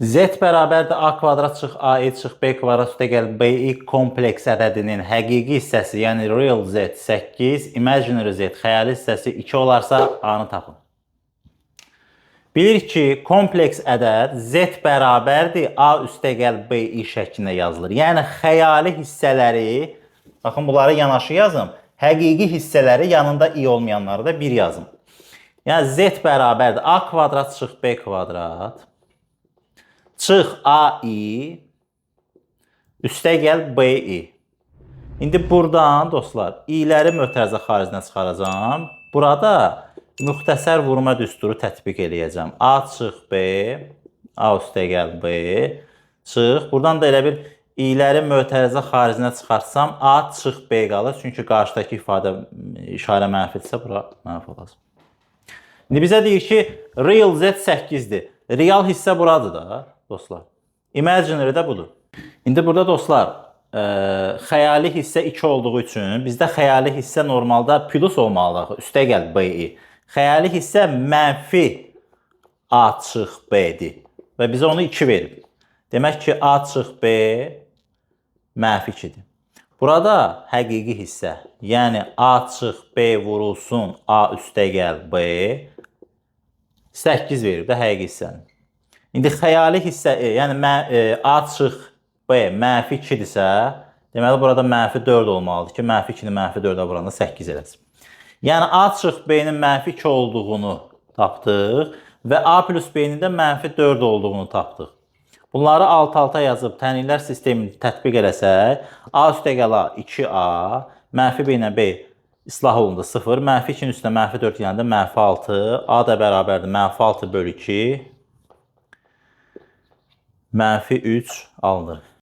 Z bərabərdir A kvadrat çıx AI çıx B kvadrat üstə gəl BI kompleks ədədinin həqiqi hissəsi, yəni real Z 8, imaginary Z xəyali hissəsi 2 olarsa A-nı tapın. Bilirik ki, kompleks ədəd Z bərabərdir A üstə gəl BI şəklində yazılır. Yəni xəyali hissələri, baxın bunları yanaşı yazım, həqiqi hissələri yanında i olmayanları da 1 yazım. Yəni Z bərabərdir A kvadrat çıx B kvadrat çıx AI üstə gəl BI. İndi buradan dostlar i'ləri mötərizə xaricinə çıxaracağam. Burada müxtəsər vurma düsturu tətbiq eləyəcəm. A çıx B, A üstə gəl B çıx. Buradan da elə bir i'ləri mötərizə xaricinə çıxarsam A çıx B qalır. Çünki qarşıdakı ifadə işarə mənfidirsə bura mənfi olacaq. İndi bizə deyir ki, real Z 8-dir. Real hissə buradır da dostlar. Imaginary də budur. İndi burada dostlar, xəyali hissə 2 olduğu üçün bizdə xəyali hissə normalda plus olmalıdır. Üstə gəl BI. Xəyali hissə mənfi A çıx B'dir. Və bizə onu 2 verib. Demək ki, A çıx B mənfi 2-dir. Burada həqiqi hissə, yəni A çıx B vurulsun A üstə gəl B 8 verib də həqiqi hissəni. İndi xəyali hissə, yəni A çıx B mənfi 2-dirsə, deməli burada mənfi 4 olmalıdır ki, mənfi 2-ni mənfi 4-ə vuranda 8 eləsin. Yəni A çıx B-nin mənfi 2 olduğunu tapdıq və A plus B-nin də mənfi 4 olduğunu tapdıq. Bunları alt-alta yazıb tənliklər sistemini tətbiq eləsək, A üstə gəl A 2A, mənfi B ilə B islah olundu 0, mənfi 2-nin üstünə mənfi 4 yanında mənfi 6, A da bərabərdir mənfi 6 bölü 2, mənfi 3 alınır.